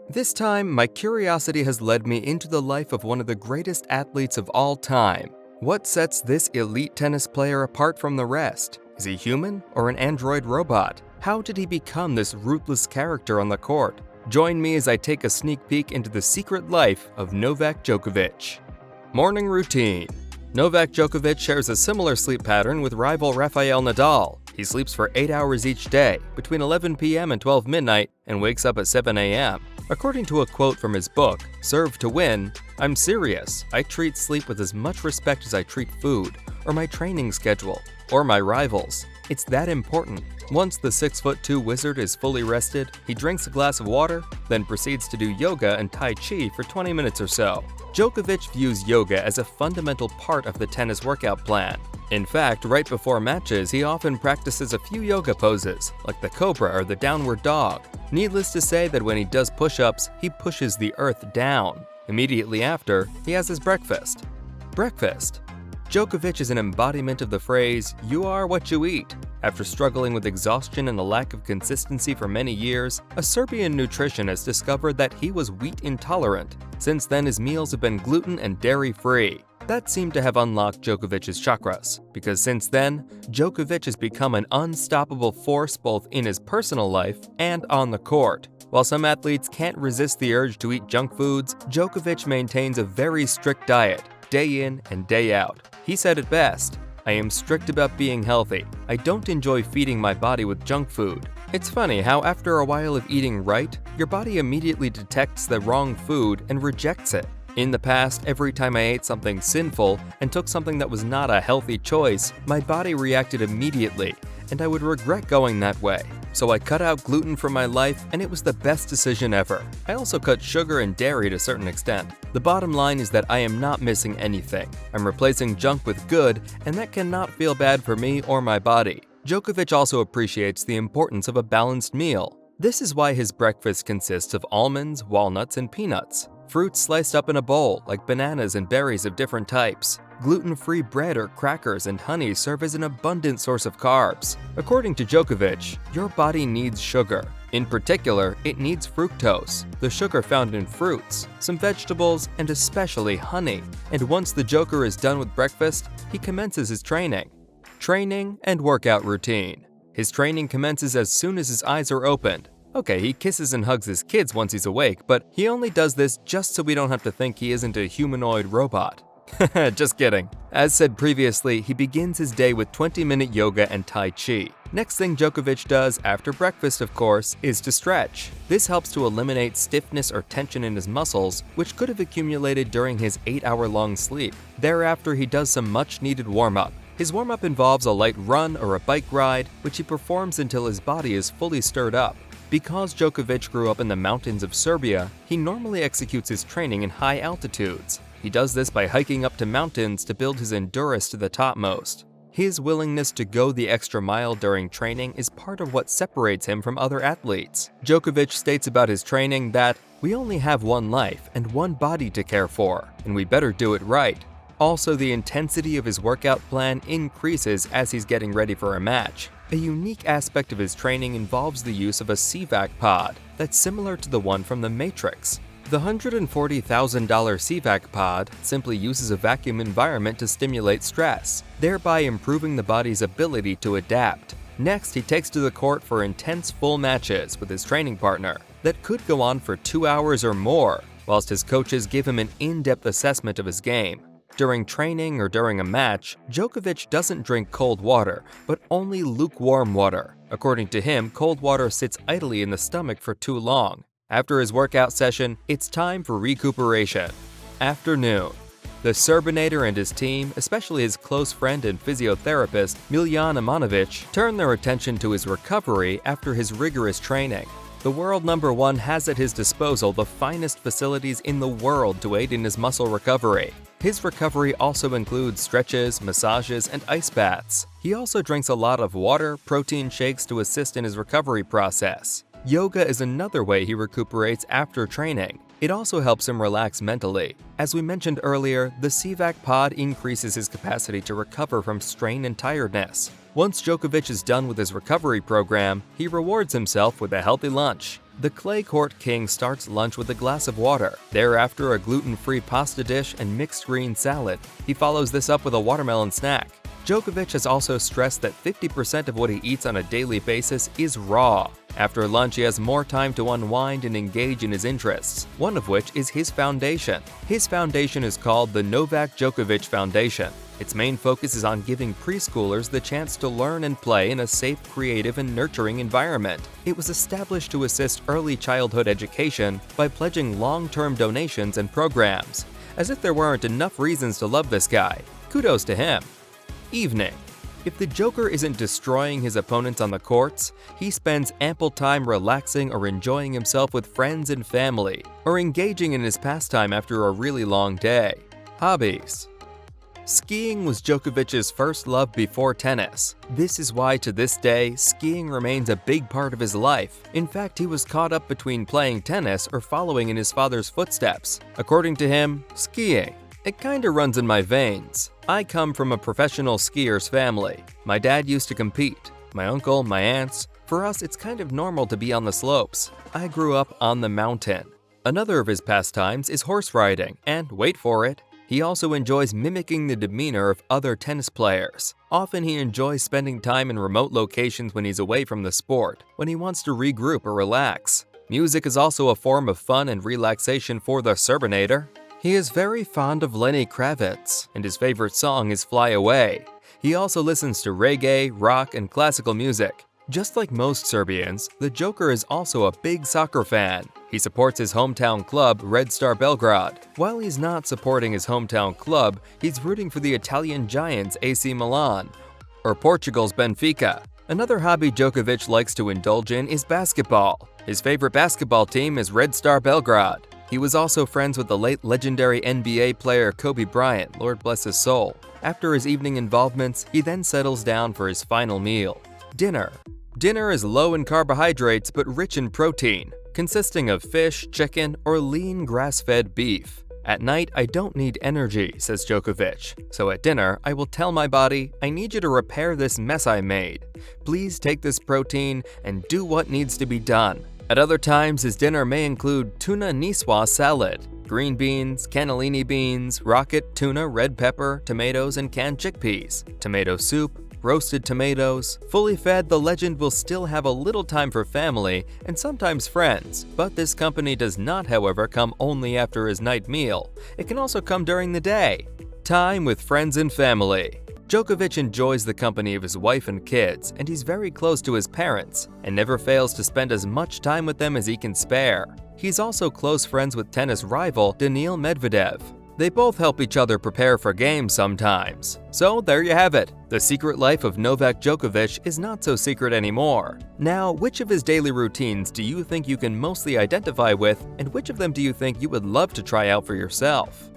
This time, my curiosity has led me into the life of one of the greatest athletes of all time. What sets this elite tennis player apart from the rest? Is he human or an android robot? How did he become this ruthless character on the court? Join me as I take a sneak peek into the secret life of Novak Djokovic. Morning routine. Novak Djokovic shares a similar sleep pattern with rival Rafael Nadal. He sleeps for 8 hours each day, between 11 p.m. and 12 midnight, and wakes up at 7 a.m. According to a quote from his book, Serve to Win, "I'm serious. I treat sleep with as much respect as I treat food, or my training schedule, or my rivals. It's that important." Once the 6'2" wizard is fully rested, he drinks a glass of water, then proceeds to do yoga and Tai Chi for 20 minutes or so. Djokovic views yoga as a fundamental part of the tennis workout plan. In fact, right before matches, he often practices a few yoga poses, like the cobra or the downward dog. Needless to say that when he does push-ups, he pushes the earth down. Immediately after, he has his breakfast. Breakfast. Djokovic is an embodiment of the phrase, "You are what you eat." After struggling with exhaustion and a lack of consistency for many years, a Serbian nutritionist discovered that he was wheat intolerant. Since then, his meals have been gluten and dairy-free. That seemed to have unlocked Djokovic's chakras, because since then, Djokovic has become an unstoppable force both in his personal life and on the court. While some athletes can't resist the urge to eat junk foods, Djokovic maintains a very strict diet, day in and day out. He said it best, "I am strict about being healthy. I don't enjoy feeding my body with junk food." It's funny how after a while of eating right, your body immediately detects the wrong food and rejects it. In the past, every time I ate something sinful and took something that was not a healthy choice, my body reacted immediately, and I would regret going that way. So I cut out gluten from my life, and it was the best decision ever. I also cut sugar and dairy to a certain extent. The bottom line is that I am not missing anything. I'm replacing junk with good, and that cannot feel bad for me or my body. Djokovic also appreciates the importance of a balanced meal. This is why his breakfast consists of almonds, walnuts, and peanuts. Fruits sliced up in a bowl, like bananas and berries of different types. Gluten-free bread or crackers and honey serve as an abundant source of carbs. According to Djokovic, your body needs sugar. In particular, it needs fructose, the sugar found in fruits, some vegetables, and especially honey. And once the Joker is done with breakfast, he commences his training. Training and workout routine. His training commences as soon as his eyes are opened. Okay, he kisses and hugs his kids once he's awake, but he only does this just so we don't have to think he isn't a humanoid robot. Just kidding. As said previously, he begins his day with 20-minute yoga and Tai Chi. Next thing Djokovic does after breakfast, of course, is to stretch. This helps to eliminate stiffness or tension in his muscles, which could have accumulated during his 8-hour-long sleep. Thereafter, he does some much-needed warm-up. His warm-up involves a light run or a bike ride, which he performs until his body is fully stirred up. Because Djokovic grew up in the mountains of Serbia, he normally executes his training in high altitudes. He does this by hiking up to mountains to build his endurance to the topmost. His willingness to go the extra mile during training is part of what separates him from other athletes. Djokovic states about his training that, "We only have one life and one body to care for, and we better do it right." Also, the intensity of his workout plan increases as he's getting ready for a match. A unique aspect of his training involves the use of a CVAC pod that's similar to the one from The Matrix. The $140,000 CVAC pod simply uses a vacuum environment to stimulate stress, thereby improving the body's ability to adapt. Next, he takes to the court for intense full matches with his training partner that could go on for 2 hours or more, whilst his coaches give him an in-depth assessment of his game. During training or during a match, Djokovic doesn't drink cold water, but only lukewarm water. According to him, cold water sits idly in the stomach for too long. After his workout session, it's time for recuperation. Afternoon. The Serbinator and his team, especially his close friend and physiotherapist, Miljan Amanovic, turn their attention to his recovery after his rigorous training. The world #1 has at his disposal the finest facilities in the world to aid in his muscle recovery. His recovery also includes stretches, massages, and ice baths. He also drinks a lot of water, protein shakes to assist in his recovery process. Yoga is another way he recuperates after training. It also helps him relax mentally. As we mentioned earlier, the CVAC pod increases his capacity to recover from strain and tiredness. Once Djokovic is done with his recovery program, he rewards himself with a healthy lunch. The clay court king starts lunch with a glass of water, thereafter a gluten-free pasta dish and mixed green salad. He follows this up with a watermelon snack. Djokovic has also stressed that 50% of what he eats on a daily basis is raw. After lunch, he has more time to unwind and engage in his interests, one of which is his foundation. His foundation is called the Novak Djokovic Foundation. Its main focus is on giving preschoolers the chance to learn and play in a safe, creative, and nurturing environment. It was established to assist early childhood education by pledging long-term donations and programs. As if there weren't enough reasons to love this guy. Kudos to him. Evening. If the Joker isn't destroying his opponents on the courts, he spends ample time relaxing or enjoying himself with friends and family, or engaging in his pastime after a really long day. Hobbies. Skiing was Djokovic's first love before tennis. This is why to this day, skiing remains a big part of his life. In fact, he was caught up between playing tennis or following in his father's footsteps. According to him, skiing. It kinda runs in my veins. I come from a professional skier's family. My dad used to compete. My uncle, my aunts. For us, it's kind of normal to be on the slopes. I grew up on the mountain. Another of his pastimes is horse riding, and wait for it, he also enjoys mimicking the demeanor of other tennis players. Often he enjoys spending time in remote locations when he's away from the sport, when he wants to regroup or relax. Music is also a form of fun and relaxation for the Serbinator. He is very fond of Lenny Kravitz, and his favorite song is Fly Away. He also listens to reggae, rock, and classical music. Just like most Serbians, the Joker is also a big soccer fan. He supports his hometown club, Red Star Belgrade. While he's not supporting his hometown club, he's rooting for the Italian giants AC Milan, or Portugal's Benfica. Another hobby Djokovic likes to indulge in is basketball. His favorite basketball team is Red Star Belgrade. He was also friends with the late legendary NBA player Kobe Bryant, Lord bless his soul. After his evening involvements, he then settles down for his final meal. Dinner. Dinner is low in carbohydrates but rich in protein, consisting of fish, chicken, or lean grass-fed beef. At night, I don't need energy, says Djokovic. So at dinner, I will tell my body, I need you to repair this mess I made. Please take this protein and do what needs to be done. At other times, his dinner may include tuna niswa salad, green beans, cannellini beans, rocket, tuna, red pepper, tomatoes, and canned chickpeas, tomato soup, roasted tomatoes. Fully fed, the legend will still have a little time for family and sometimes friends, but this company does not, however, come only after his night meal. It can also come during the day. Time with friends and family. Djokovic enjoys the company of his wife and kids, and he's very close to his parents, and never fails to spend as much time with them as he can spare. He's also close friends with tennis rival Daniil Medvedev. They both help each other prepare for games sometimes. So there you have it. The secret life of Novak Djokovic is not so secret anymore. Now, which of his daily routines do you think you can mostly identify with, and which of them do you think you would love to try out for yourself?